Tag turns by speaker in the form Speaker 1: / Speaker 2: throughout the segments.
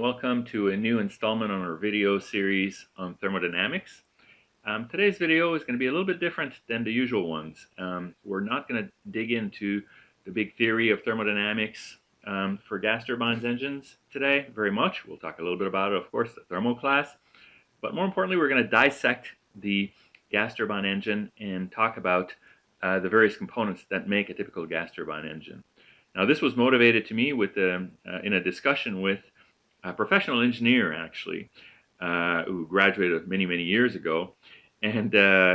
Speaker 1: welcome to a new installment on our video series on thermodynamics. Today's video is going to be a little bit different than the usual ones. We're not going to dig into the big theory of thermodynamics for gas turbines engines today very much. We'll talk a little bit about it, of course, the thermo class. But more importantly, we're going to dissect the gas turbine engine and talk about the various components that make a typical gas turbine engine. Now, this was motivated to me with in a discussion with a professional engineer, actually, who graduated many years ago, and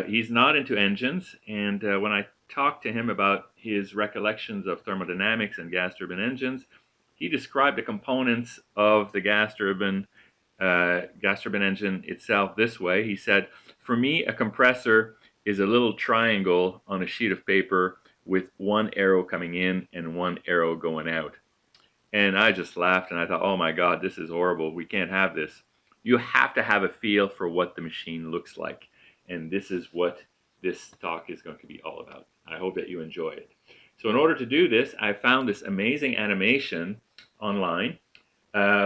Speaker 1: he's not into engines. And when I talked to him about his recollections of thermodynamics and gas turbine engines, he described the components of the gas turbine engine itself this way. He said, "For me, a compressor is a little triangle on a sheet of paper with one arrow coming in and one arrow going out." And I just laughed and I thought, oh my God, this is horrible. We can't have this. You have to have a feel for what the machine looks like. And this is what this talk is going to be all about. I hope that you enjoy it. So in order to do this, I found this amazing animation online,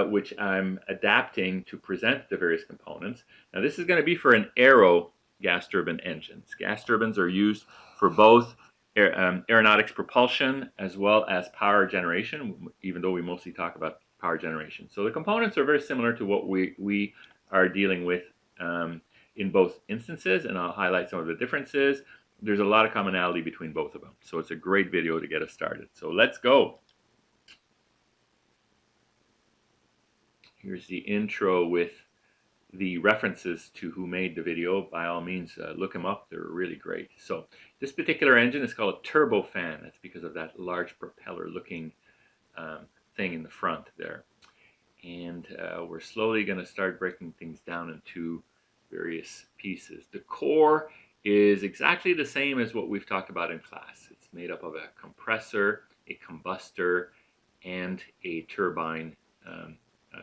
Speaker 1: which I'm adapting to present the various components. Now this is going to be for an aero gas turbine engines. Gas turbines are used for both aeronautics propulsion as well as power generation, even though we mostly talk about power generation. So the components are very similar to what we are dealing with in both instances, and I'll highlight some of the differences. There's a lot of commonality between both of them. So it's a great video to get us started. So let's go. Here's the intro with the references to who made the video. By all means, look them up. They're really great. So this particular engine is called a turbofan. That's because of that large propeller looking thing in the front there. And we're slowly going to start breaking things down into various pieces. The core is exactly the same as what we've talked about in class. It's made up of a compressor, a combustor, and a turbine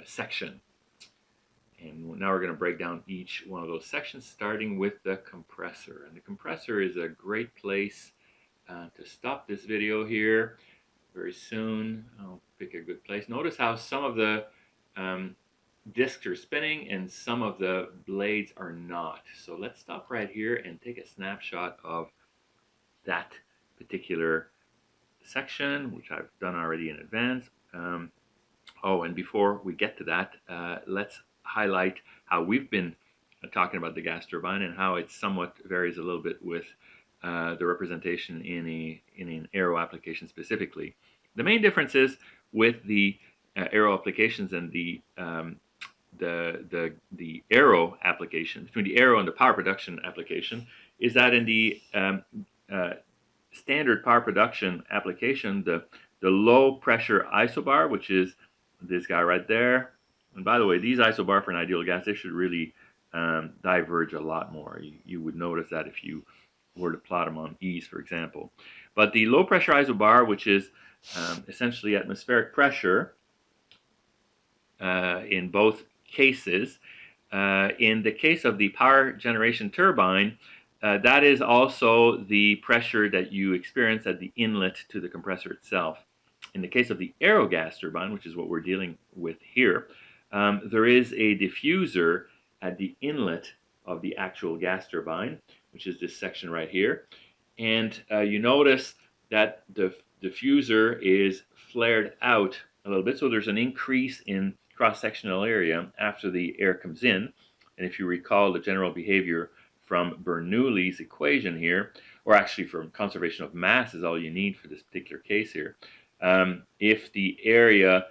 Speaker 1: section. And now we're going to break down each one of those sections, starting with the compressor. And the compressor is a great place to stop this video here very soon. I'll pick a good place. Notice how some of the discs are spinning and some of the blades are not. So let's stop right here and take a snapshot of that particular section, which I've done already in advance. Oh, and before we get to that, let's highlight how we've been talking about the gas turbine and how it somewhat varies a little bit with the representation in an aero application specifically. The main differences with the aero applications and the aero application, between the aero and the power production application, is that in the standard power production application, the low pressure isobar, which is this guy right there. And by the way, these isobar for an ideal gas, they should really diverge a lot more. You would notice that if you were to plot them on E's, for example. But the low pressure isobar, which is essentially atmospheric pressure in both cases, in the case of the power generation turbine, that is also the pressure that you experience at the inlet to the compressor itself. In the case of the aero gas turbine, which is what we're dealing with here, there is a diffuser at the inlet of the actual gas turbine, which is this section right here. And you notice that the diffuser is flared out a little bit, so there's an increase in cross-sectional area after the air comes in. And if you recall the general behavior from Bernoulli's equation here, or actually from conservation of mass is all you need for this particular case here, if the area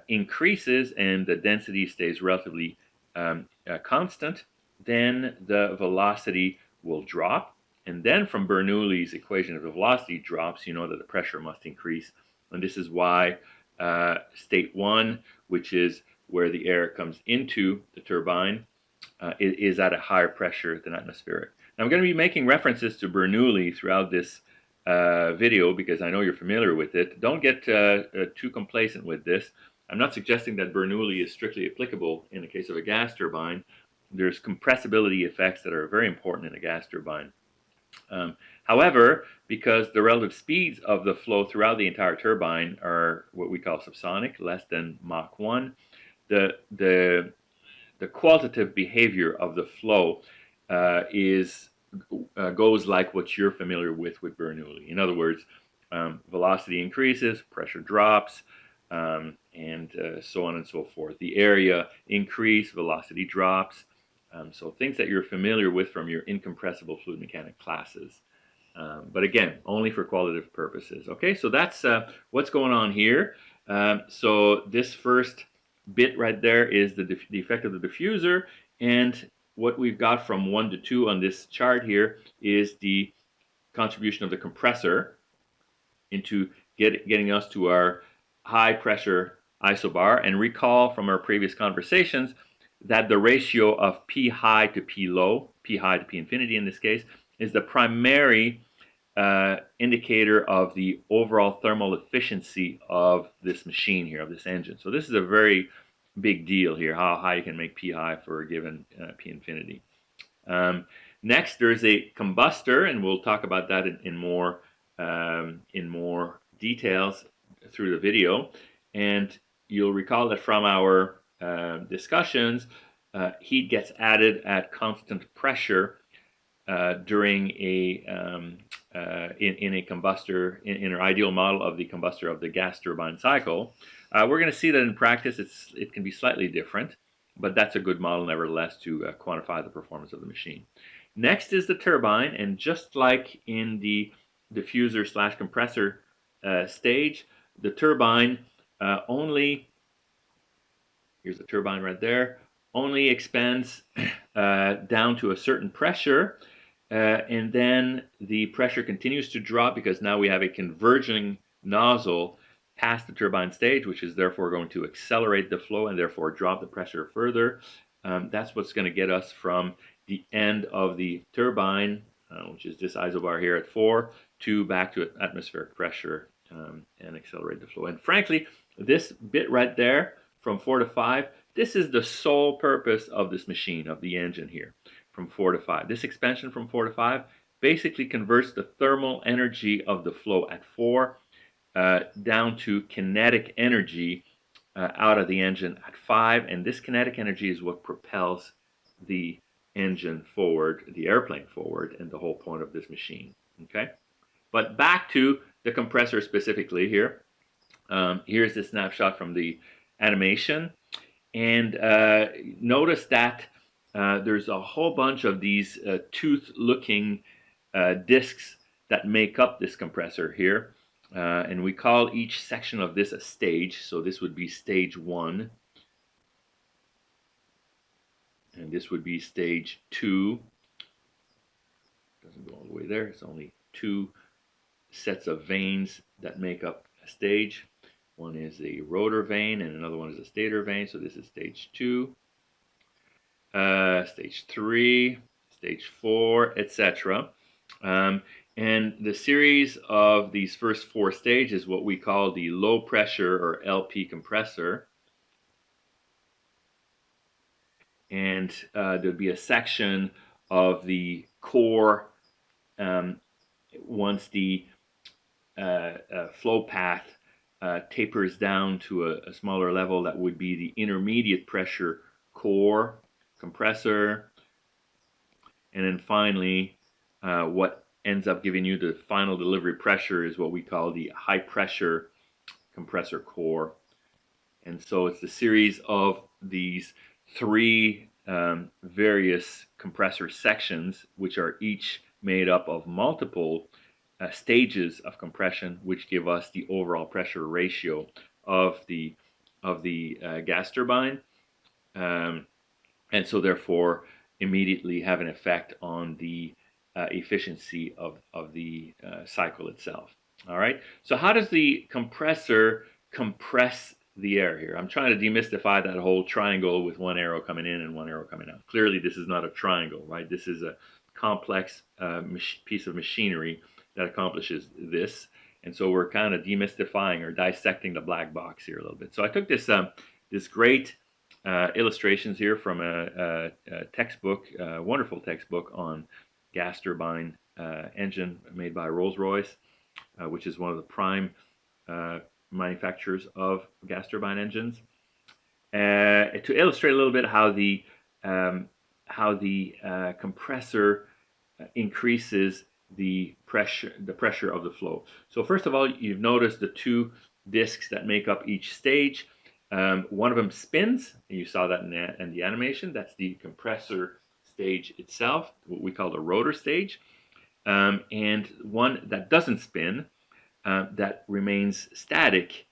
Speaker 1: increases and the density stays relatively constant, then the velocity will drop. And then from Bernoulli's equation, if the velocity drops, you know that the pressure must increase. And this is why state 1, which is where the air comes into the turbine, is at a higher pressure than atmospheric. Now, I'm going to be making references to Bernoulli throughout this video because I know you're familiar with it. Don't get too complacent with this. I'm not suggesting that Bernoulli is strictly applicable in the case of a gas turbine. There's compressibility effects that are very important in a gas turbine. However, because the relative speeds of the flow throughout the entire turbine are what we call subsonic, less than Mach 1, the qualitative behavior of the flow goes like what you're familiar with Bernoulli. In other words, velocity increases, pressure drops, and so on and so forth. The area increase, velocity drops. So things that you're familiar with from your incompressible fluid mechanics classes. But again, only for qualitative purposes. Okay, so that's what's going on here. So this first bit right there is the effect of the diffuser, and what we've got from 1 to 2 on this chart here is the contribution of the compressor into getting us to our high pressure isobar. And recall from our previous conversations that the ratio of P high to P low, P high to P infinity in this case, is the primary indicator of the overall thermal efficiency of this machine here, of this engine. So this is a very big deal here, how high you can make P high for a given P infinity. Next, there's a combustor, and we'll talk about that in more details through the video. And you'll recall that from our discussions, heat gets added at constant pressure during in a combustor, in our ideal model of the combustor of the gas turbine cycle. We're going to see that in practice it can be slightly different, but that's a good model nevertheless to quantify the performance of the machine. Next is the turbine, and just like in the diffuser / compressor stage, the turbine here's the turbine right there, only expands down to a certain pressure, and then the pressure continues to drop because now we have a converging nozzle past the turbine stage, which is therefore going to accelerate the flow and therefore drop the pressure further. That's what's going to get us from the end of the turbine, which is this isobar here at 4, to back to atmospheric pressure and accelerate the flow. And frankly, this bit right there from 4 to 5, this is the sole purpose of this machine, of the engine here, from 4 to 5. This expansion from 4 to 5 basically converts the thermal energy of the flow at 4 down to kinetic energy out of the engine at 5, and this kinetic energy is what propels the engine forward, the airplane forward, and the whole point of this machine. Okay, but back to the compressor specifically here. Here's the snapshot from the animation, and notice that there's a whole bunch of these tooth-looking discs that make up this compressor here. And we call each section of this a stage. So this would be stage 1. And this would be stage 2. Doesn't go all the way there. It's only 2 sets of vanes that make up a stage. One is a rotor vane and another one is a stator vane. So this is stage 2. Stage 3, stage 4, etc. And the series of these first 4 stages, what we call the low pressure or LP compressor. And there'll be a section of the core once the flow path tapers down to a smaller level. That would be the intermediate pressure core compressor. And then finally, what ends up giving you the final delivery pressure is what we call the high pressure compressor core. And so it's the series of these 3 various compressor sections, which are each made up of multiple stages of compression, which give us the overall pressure ratio of the gas turbine, and so therefore immediately have an effect on the efficiency of the cycle itself. All right, so how does the compressor compress the air here? I'm trying to demystify that whole triangle with one arrow coming in and one arrow coming out. Clearly this is not a triangle, right? This is a complex piece of machinery that accomplishes this, and so we're kind of demystifying or dissecting the black box here a little bit. So I took this this great illustrations here from a textbook, a wonderful textbook on gas turbine engine made by Rolls-Royce, which is one of the prime manufacturers of gas turbine engines. to illustrate a little bit how the compressor increases the pressure of the flow. So first of all, you've noticed the two discs that make up each stage. One of them spins, and you saw that in the animation. That's the compressor stage itself, what we call the rotor stage. And one that doesn't spin, that remains static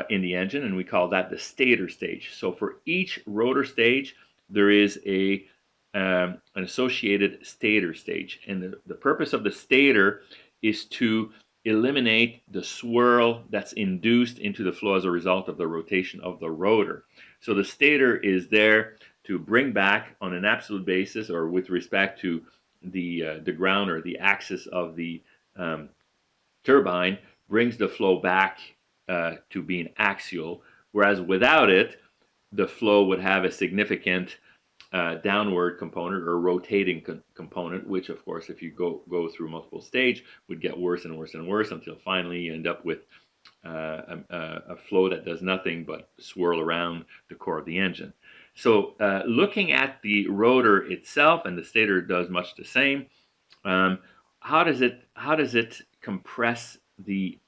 Speaker 1: in the engine, and we call that the stator stage. So for each rotor stage, there is an associated stator stage. And the purpose of the stator is to eliminate the swirl that's induced into the flow as a result of the rotation of the rotor. So the stator is there to bring back on an absolute basis, or with respect to the ground or the axis of the turbine, brings the flow back to being axial, whereas without it, the flow would have a significant downward component or rotating component, which of course, if you go through multiple stage, would get worse and worse and worse until finally you end up with a flow that does nothing but swirl around the core of the engine. So looking at the rotor itself, and the stator does much the same. How does it compress the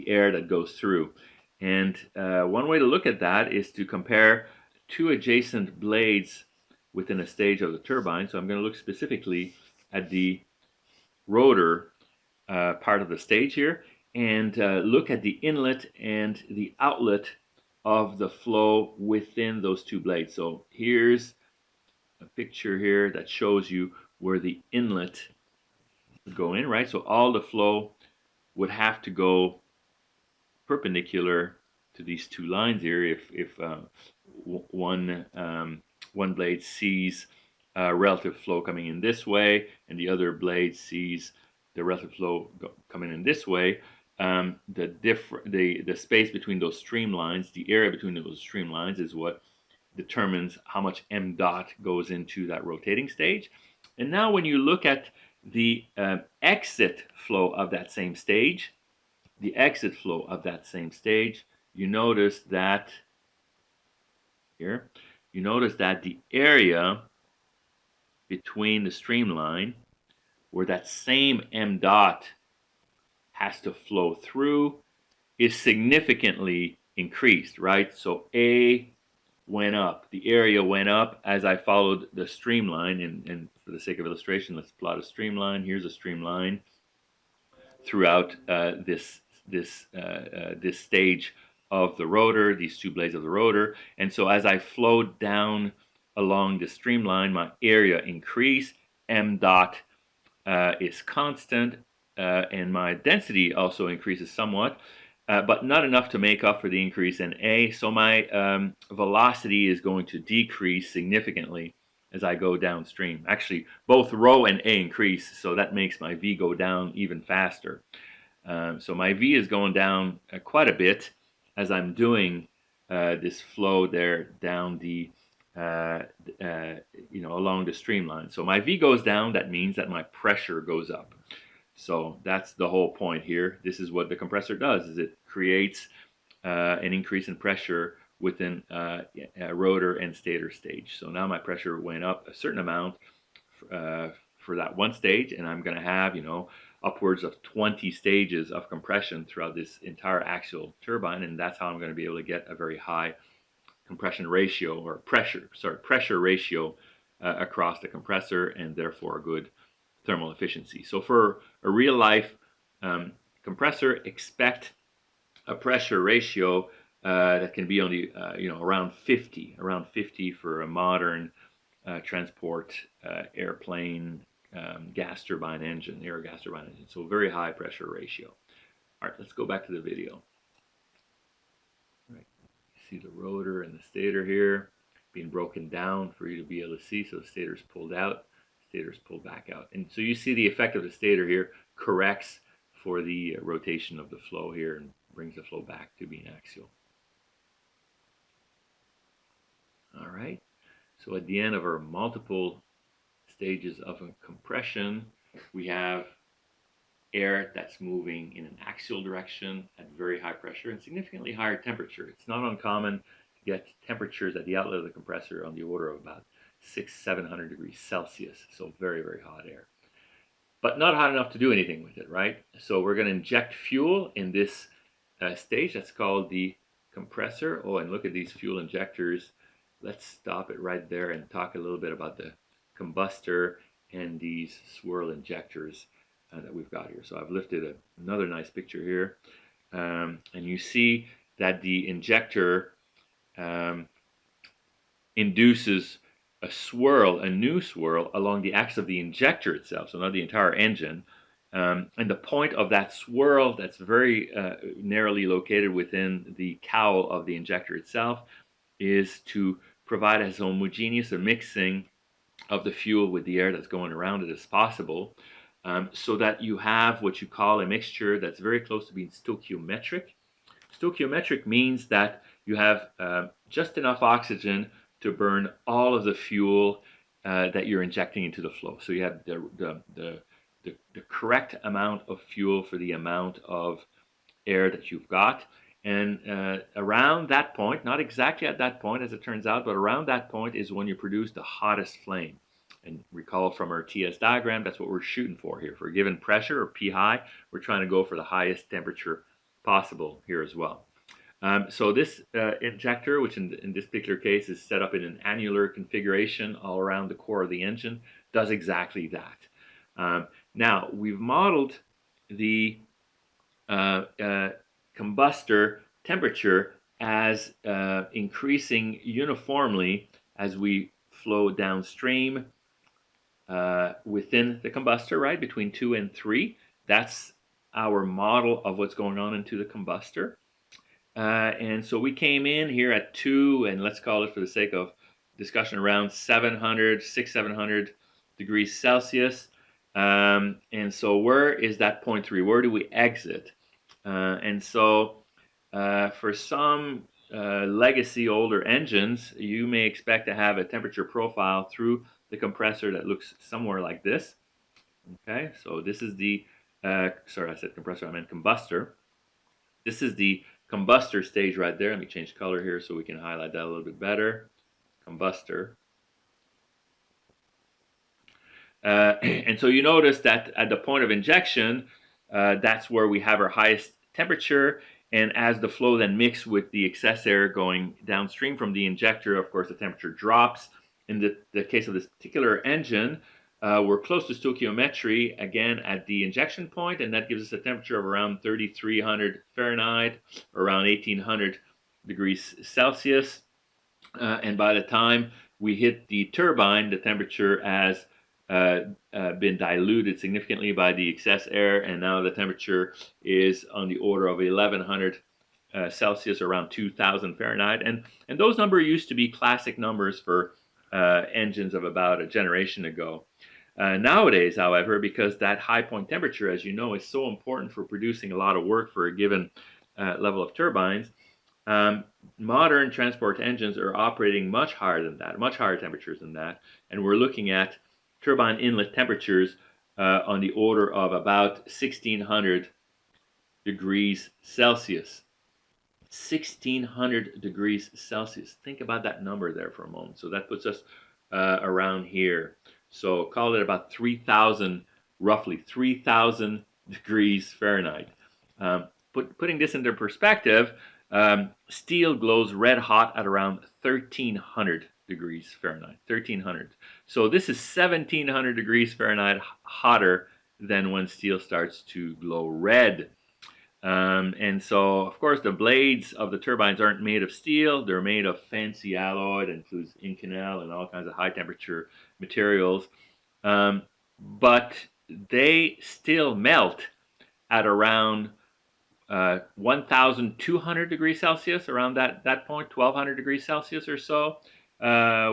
Speaker 1: air that goes through? And one way to look at that is to compare two adjacent blades within a stage of the turbine. So I'm going to look specifically at the rotor part of the stage here, and look at the inlet and the outlet of the flow within those two blades. So here's a picture here that shows you where the inlet would go in, right? So all the flow would have to go perpendicular to these two lines here. If one blade sees relative flow coming in this way, and the other blade sees the relative flow coming in this way, the space between those streamlines, the area between those streamlines, is what determines how much m dot goes into that rotating stage. And now when you look at the exit flow of that same stage, you notice that here, you notice that the area between the streamline where that same m dot has to flow through is significantly increased, right? So A went up, the area went up as I followed the streamline, and for the sake of illustration, let's plot a streamline. Here's a streamline throughout this stage of the rotor, these two blades of the rotor. And so as I flowed down along the streamline, my area increased, m dot is constant, and my density also increases somewhat, but not enough to make up for the increase in A. So my velocity is going to decrease significantly as I go downstream. Actually, both rho and A increase, so that makes my V go down even faster. So my V is going down quite a bit as I'm doing this flow there down the along the streamline. So my V goes down. That means that my pressure goes up. So that's the whole point here. This is what the compressor does: is it creates an increase in pressure within a rotor and stator stage. So now my pressure went up a certain amount for that one stage, and I'm going to have upwards of 20 stages of compression throughout this entire axial turbine, and that's how I'm going to be able to get a very high compression ratio, or pressure ratio across the compressor, and therefore a good thermal efficiency. So for a real life compressor, expect a pressure ratio that can be only around 50 for a modern transport airplane gas turbine engine, air gas turbine engine. So very high pressure ratio. All right, let's go back to the video. All right, you see the rotor and the stator here being broken down for you to be able to see. So the stator's pulled out, stator's pulled back out, and so you see the effect of the stator here corrects for the rotation of the flow here and brings the flow back to being axial. All right, so at the end of our multiple stages of compression, we have air that's moving in an axial direction at very high pressure and significantly higher temperature. It's not uncommon get temperatures at the outlet of the compressor on the order of about 600–700 degrees Celsius. So very, very hot air. But not hot enough to do anything with it, right? So we're going to inject fuel in this stage. That's called the compressor. Oh, and look at these fuel injectors. Let's stop it right there and talk a little bit about the combustor and these swirl injectors that we've got here. So I've lifted another nice picture here. And you see that the injector induces a swirl, a new swirl, along the axis of the injector itself, so not the entire engine. And the point of that swirl, that's very narrowly located within the cowl of the injector itself, is to provide as homogeneous a mixing of the fuel with the air that's going around it as possible, so that you have what you call a mixture that's very close to being stoichiometric. Stoichiometric means that you have just enough oxygen to burn all of the fuel that you're injecting into the flow. So you have the correct amount of fuel for the amount of air that you've got. And around that point, not exactly at that point as it turns out, but around that point is when you produce the hottest flame. And recall from our TS diagram, that's what we're shooting for here. For a given pressure, or P high, we're trying to go for the highest temperature possible here as well. So this injector, which in this particular case is set up in an annular configuration all around the core of the engine, does exactly that. Now, we've modeled the combustor temperature as increasing uniformly as we flow downstream within the combustor, right, between 2 and 3. That's our model of what's going on into the combustor. And so we came in here at 2, and let's call it for the sake of discussion around 700 degrees Celsius. And so where is that 0.3? Where do we exit? And so for some legacy older engines, you may expect to have a temperature profile through the compressor that looks somewhere like this. Okay, so this is the, sorry, I said compressor, I meant combustor. This is the combustor stage right there. Let me change color here so we can highlight that a little bit better. Combustor. And so you notice that at the point of injection, that's where we have our highest temperature. And as the flow then mixes with the excess air going downstream from the injector, of course, the temperature drops. In the case of this particular engine, we're close to stoichiometry again at the injection point, and that gives us a temperature of around 3,300 Fahrenheit, around 1,800 degrees Celsius. And by the time we hit the turbine, the temperature has been diluted significantly by the excess air, and now the temperature is on the order of 1,100 Celsius, around 2,000 Fahrenheit. And those numbers used to be classic numbers for engines of about a generation ago. Nowadays, however, because that high point temperature, as you know, is so important for producing a lot of work for a given level of turbines, modern transport engines are operating much higher than that, much higher temperatures than that. And we're looking at turbine inlet temperatures on the order of about 1,600 degrees Celsius. 1,600 degrees Celsius. Think about that number there for a moment. So that puts us around here. So call it about 3,000, roughly 3,000 degrees Fahrenheit. Putting this into perspective, steel glows red hot at around 1,300 degrees Fahrenheit. 1,300. So this is 1,700 degrees Fahrenheit hotter than when steel starts to glow red. And so, of course, the blades of the turbines aren't made of steel. They're made of fancy alloy that includes Inconel and all kinds of high temperature materials. But they still melt at around 1,200 degrees Celsius, around that point, 1,200 degrees Celsius or so,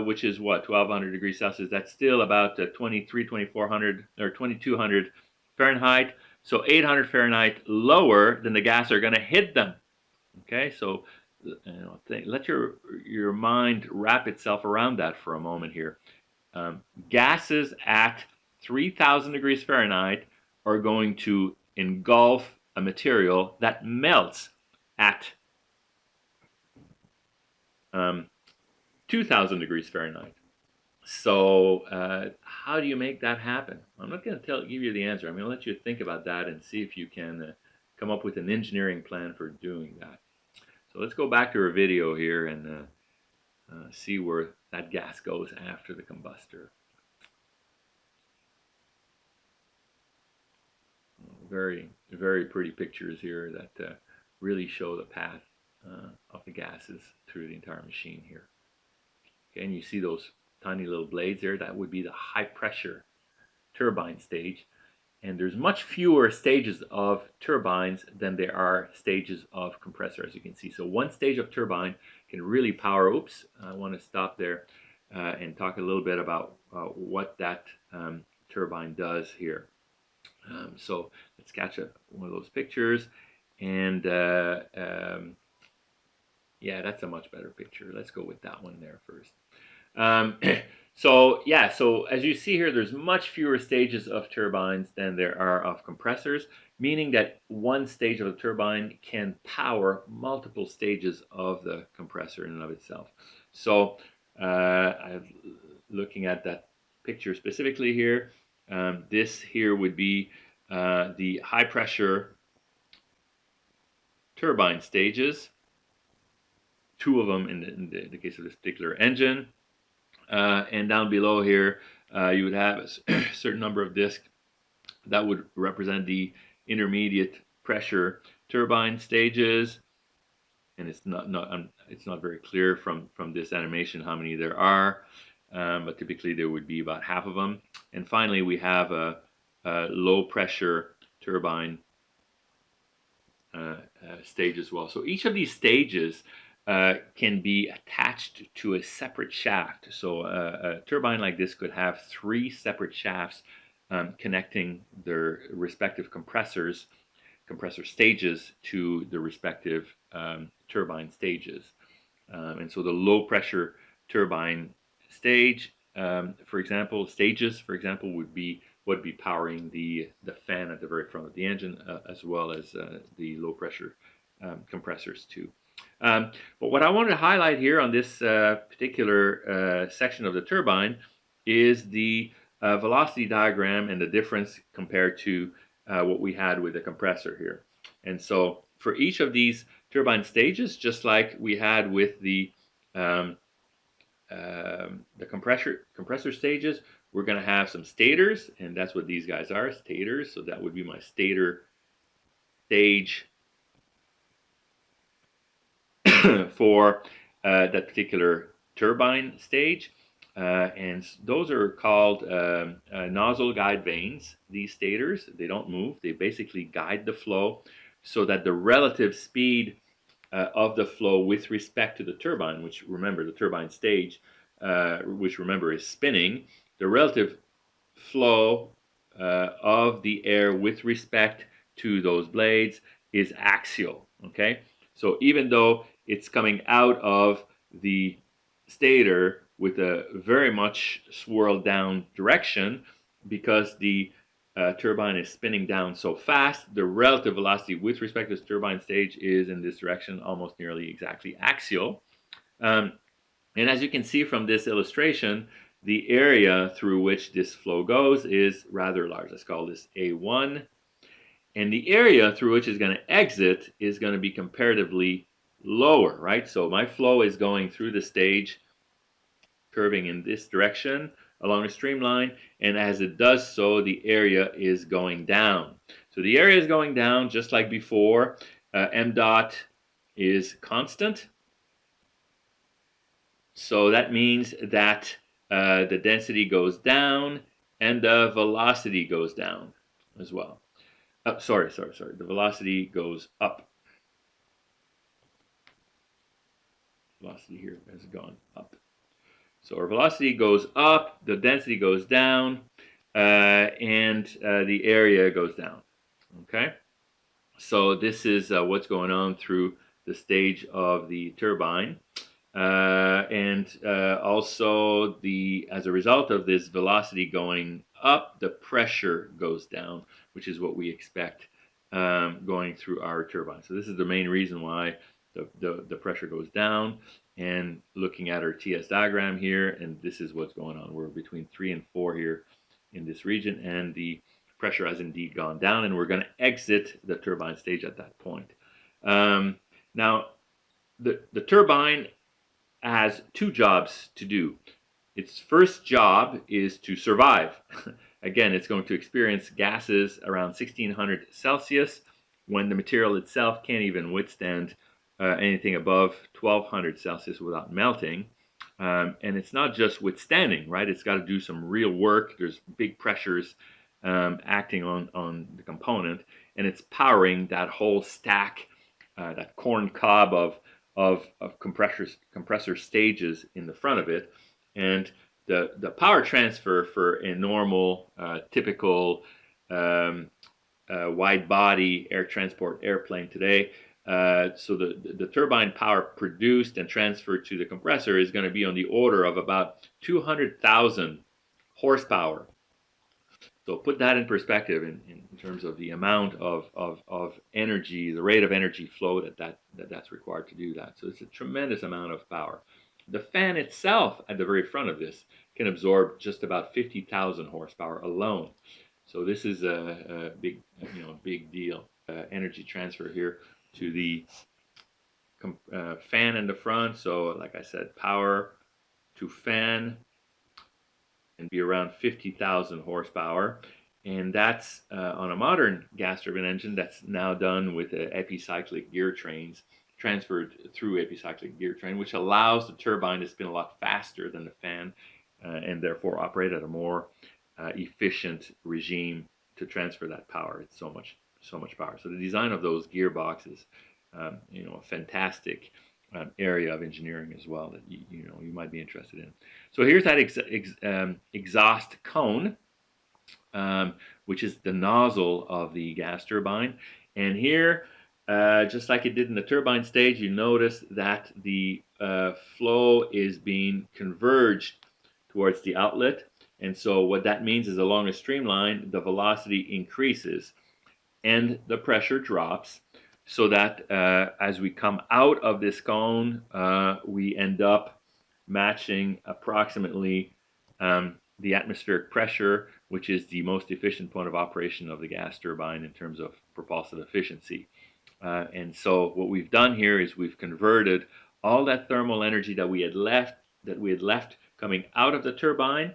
Speaker 1: which is what, 1,200 degrees Celsius. That's still about 2,400 or 2,200 Fahrenheit. So 800 Fahrenheit lower than the gas are going to hit them. Okay, so let your mind wrap itself around that for a moment here. Gases at 3,000 degrees Fahrenheit are going to engulf a material that melts at 2000 degrees Fahrenheit. So how do you make that happen? I'm not going to give you the answer. I'm going to let you think about that and see if you can come up with an engineering plan for doing that. So let's go back to our video here and see where that gas goes after the combustor. Very, very pretty pictures here that really show the path of the gases through the entire machine here. Okay, and you see those tiny little blades there. That would be the high pressure turbine stage. And there's much fewer stages of turbines than there are stages of compressor, as you can see. So one stage of turbine can really power. Oops, I want to stop there and talk a little bit about what that turbine does here. So let's catch one of those pictures. And yeah, that's a much better picture. Let's go with that one there first. So yeah, so as you see here, there's much fewer stages of turbines than there are of compressors, meaning that one stage of a turbine can power multiple stages of the compressor in and of itself. So I'm looking at that picture specifically here. This here would be the high pressure turbine stages, two of them in the case of this particular engine. And down below here, you would have a certain number of discs that would represent the intermediate pressure turbine stages. And it's not very clear from this animation how many there are, but typically there would be about half of them. And finally, we have a low pressure turbine stage as well. So each of these stages can be attached to a separate shaft. So a turbine like this could have 3 separate shafts connecting their respective compressor stages to the respective turbine stages. And so the low pressure turbine stage, for example, would be powering the fan at the very front of the engine, as well as the low pressure compressors too. But what I wanted to highlight here on this particular section of the turbine is the velocity diagram and the difference compared to what we had with the compressor here. And so for each of these turbine stages, just like we had with the compressor stages, we're going to have some stators, and that's what these guys are, stators. So that would be my stator stage for that particular turbine stage. And those are called nozzle guide vanes. These stators, they don't move. They basically guide the flow so that the relative speed of the flow with respect to the turbine, which remember the turbine stage, which remember is spinning, the relative flow of the air with respect to those blades is axial. Okay, so even though it's coming out of the stator with a very much swirled down direction, because the turbine is spinning down so fast, the relative velocity with respect to this turbine stage is in this direction, almost nearly exactly axial. And as you can see from this illustration, the area through which this flow goes is rather large. Let's call this A1. And the area through which it's going to exit is going to be comparatively lower, right? So my flow is going through the stage, curving in this direction along a streamline, and as it does so, the area is going down. So the area is going down just like before. M dot is constant. So that means that the density goes down and the velocity goes down as well. Sorry. The velocity goes up. Velocity here has gone up. So our velocity goes up, the density goes down, and the area goes down. Okay? So this is what's going on through the stage of the turbine. And also, as a result of this velocity going up, the pressure goes down, which is what we expect going through our turbine. So this is the main reason why the pressure goes down. and looking at our TS diagram here, and this is what's going on. We're between 3 and 4 here in this region, and the pressure has indeed gone down, and we're going to exit the turbine stage at that point. Now, the turbine has two jobs to do. Its first job is to survive. Again, it's going to experience gases around 1600 Celsius when the material itself can't even withstand anything above 1200 Celsius without melting. And it's not just withstanding, right? It's got to do some real work. There's big pressures acting on the component, and it's powering that whole stack, that corn cob of compressor stages in the front of it. And the power transfer for a normal, typical wide body air transport airplane today, so the turbine power produced and transferred to the compressor is going to be on the order of about 200,000 horsepower. So put that in perspective in terms of the amount of energy, the rate of energy flow that's required to do that. So it's a tremendous amount of power. The fan itself at the very front of this can absorb just about 50,000 horsepower alone. So this is a big, big deal. Energy transfer here to the fan in the front. So like I said, power to fan and be around 50,000 horsepower. And that's on a modern gas turbine engine that's now done with epicyclic gear trains, transferred through epicyclic gear train, which allows the turbine to spin a lot faster than the fan and therefore operate at a more efficient regime to transfer that power. It's so much power. So the design of those gearboxes, a fantastic area of engineering as well that you might be interested in. So here's that exhaust cone, which is the nozzle of the gas turbine. And here, just like it did in the turbine stage, you notice that the flow is being converged towards the outlet. And so what that means is along a streamline, the velocity increases and the pressure drops, so that as we come out of this cone, we end up matching approximately the atmospheric pressure, which is the most efficient point of operation of the gas turbine in terms of propulsive efficiency. And so what we've done here is we've converted all that thermal energy that we had left coming out of the turbine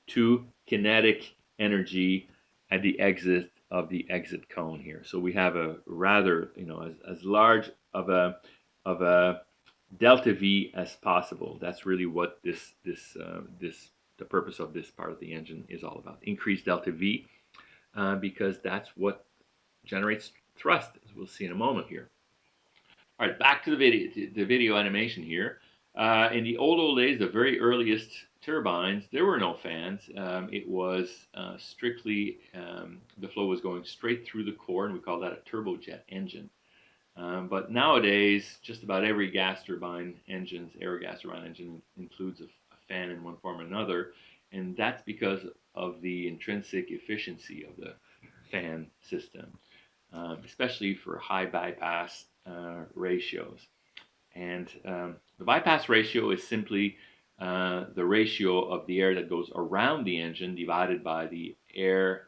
Speaker 1: to kinetic energy at the exit of the exit cone here. So we have a rather, as large of a delta V as possible. That's really what the purpose of this part of the engine is all about. Increased delta V, because that's what generates thrust, as we'll see in a moment here. All right, back to the video animation here. In the old days, the very earliest turbines, there were no fans. It was strictly, the flow was going straight through the core, and we call that a turbojet engine. But nowadays, just about every gas turbine engine, air gas turbine engine, includes a fan in one form or another, and that's because of the intrinsic efficiency of the fan system, especially for high bypass ratios. And the bypass ratio is simply the ratio of the air that goes around the engine divided by the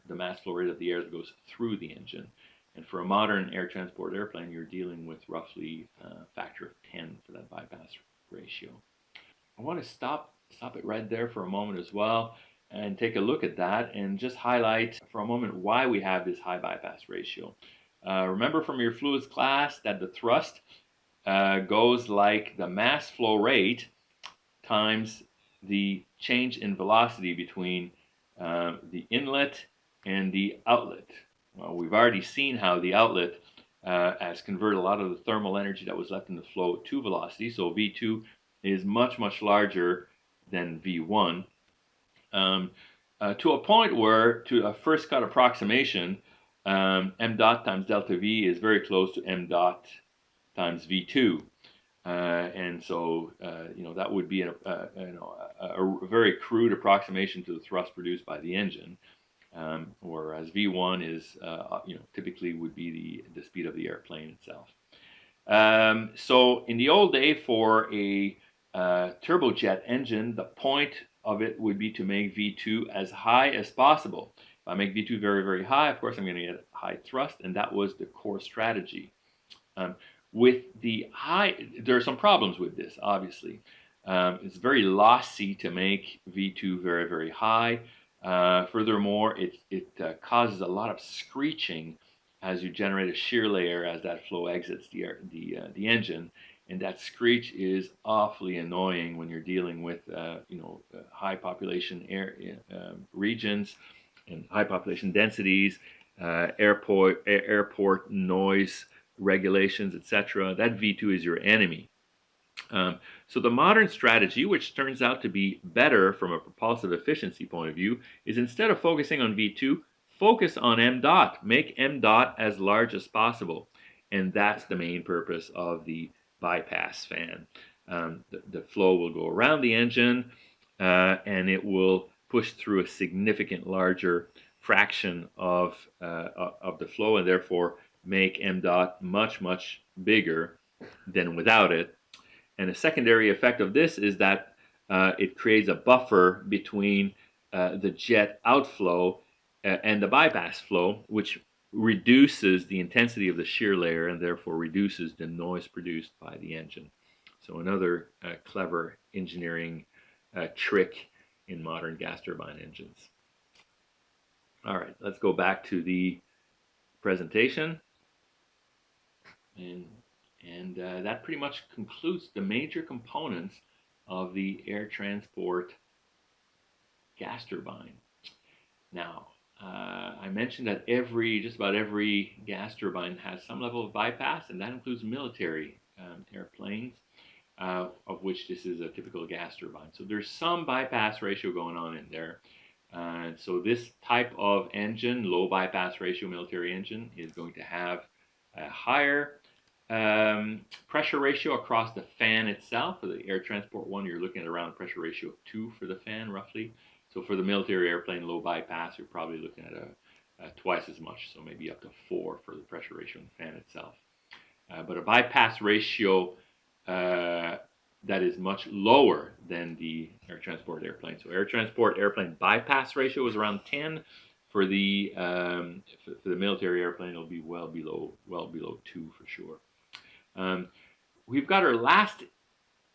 Speaker 1: mass flow rate of the air that goes through the engine. And for a modern air transport airplane, you're dealing with roughly a factor of 10 for that bypass ratio. I want to stop it right there for a moment as well and take a look at that and just highlight for a moment why we have this high bypass ratio. Remember from your fluids class that the thrust goes like the mass flow rate times the change in velocity between the inlet and the outlet. Well, we've already seen how the outlet has converted a lot of the thermal energy that was left in the flow to velocity. So V2 is much, much larger than V1 to a point where, to a first cut approximation, m dot times delta V is very close to m dot times V2. And so, that would be a very crude approximation to the thrust produced by the engine. Whereas V1 is, typically would be the speed of the airplane itself. So in the old day, for a turbojet engine, the point of it would be to make V2 as high as possible. If I make V2 very, very high, of course I'm going to get high thrust, and that was the core strategy. With the high, there are some problems with this, obviously. It's very lossy to make V2 very, very high. Furthermore, it causes a lot of screeching as you generate a shear layer as that flow exits the engine, and that screech is awfully annoying when you're dealing with high population regions and high population densities, airport noise regulations, etc. That V2 is your enemy. So the modern strategy, which turns out to be better from a propulsive efficiency point of view, is instead of focusing on V2, focus on m dot. Make m dot as large as possible. And that's the main purpose of the bypass fan. The flow will go around the engine and it will push through a significant larger fraction of the flow, and therefore make m dot much, much bigger than without it. And a secondary effect of this is that it creates a buffer between the jet outflow and the bypass flow, which reduces the intensity of the shear layer and therefore reduces the noise produced by the engine. So another clever engineering trick in modern gas turbine engines. All right, let's go back to the presentation. And that pretty much concludes the major components of the air transport gas turbine. Now, I mentioned that just about every gas turbine has some level of bypass, and that includes military airplanes, of which this is a typical gas turbine. So there's some bypass ratio going on in there. So this type of engine, low bypass ratio military engine, is going to have a higher pressure ratio across the fan itself. For the air transport one, you're looking at around a pressure ratio of 2 for the fan, roughly. So for the military airplane, low bypass, you're probably looking at twice as much, so maybe up to 4 for the pressure ratio in the fan itself. But a bypass ratio that is much lower than the air transport airplane. So air transport airplane bypass ratio is around 10. For the military airplane, it'll be well below 2 for sure. We've got our last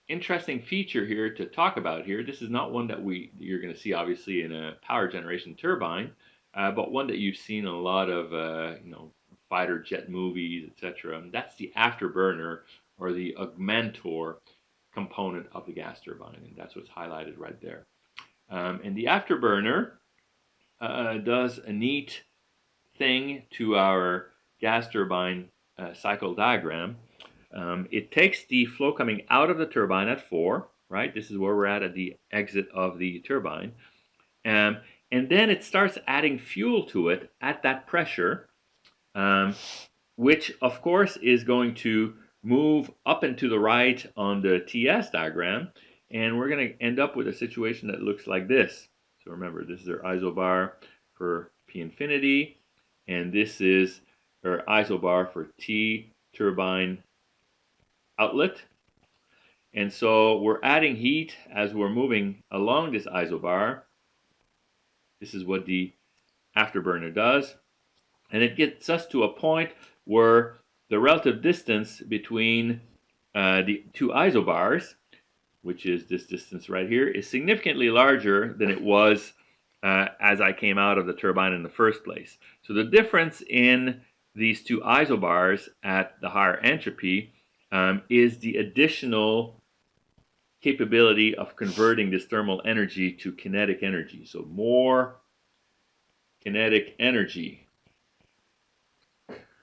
Speaker 1: interesting feature here to talk about here. This is not one that you're going to see obviously in a power generation turbine, but one that you've seen in a lot of fighter jet movies, etc. That's the afterburner, or the augmentor component of the gas turbine, and that's what's highlighted right there. And the afterburner does a neat thing to our gas turbine cycle diagram. It takes the flow coming out of the turbine at 4, right? This is where we're at the exit of the turbine. And then it starts adding fuel to it at that pressure, which of course is going to move up and to the right on the TS diagram. And we're going to end up with a situation that looks like this. So remember, this is our isobar for P infinity, and this is our isobar for T turbine outlet. And so we're adding heat as we're moving along this isobar. This is what the afterburner does. And it gets us to a point where the relative distance between the two isobars, which is this distance right here, is significantly larger than it was as I came out of the turbine in the first place. So the difference in these two isobars at the higher entropy is the additional capability of converting this thermal energy to kinetic energy. So more kinetic energy,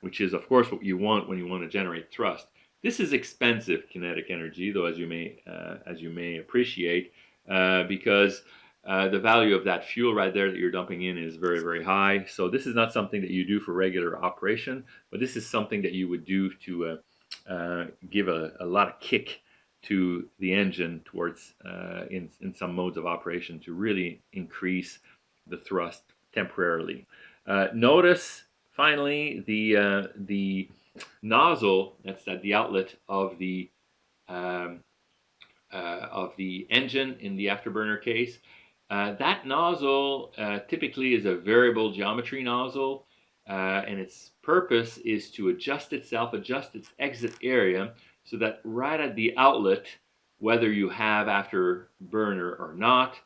Speaker 1: which is of course what you want when you want to generate thrust. This is expensive kinetic energy, though, as you may appreciate, because the value of that fuel right there that you're dumping in is very, very high. So this is not something that you do for regular operation, but this is something that you would do to give a lot of kick to the engine towards in some modes of operation to really increase the thrust temporarily. Notice finally the nozzle that's at the outlet of the of the engine in the afterburner case. That nozzle typically is a variable geometry nozzle, and its purpose is to adjust itself, adjust its exit area, so that right at the outlet, whether you have afterburner or not,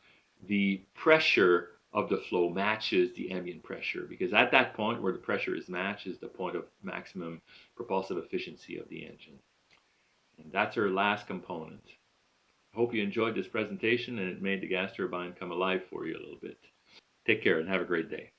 Speaker 1: the pressure of the flow matches the ambient pressure, because at that point where the pressure is matched is the point of maximum propulsive efficiency of the engine. And that's our last component. I hope you enjoyed this presentation and it made the gas turbine come alive for you a little bit. Take care and have a great day.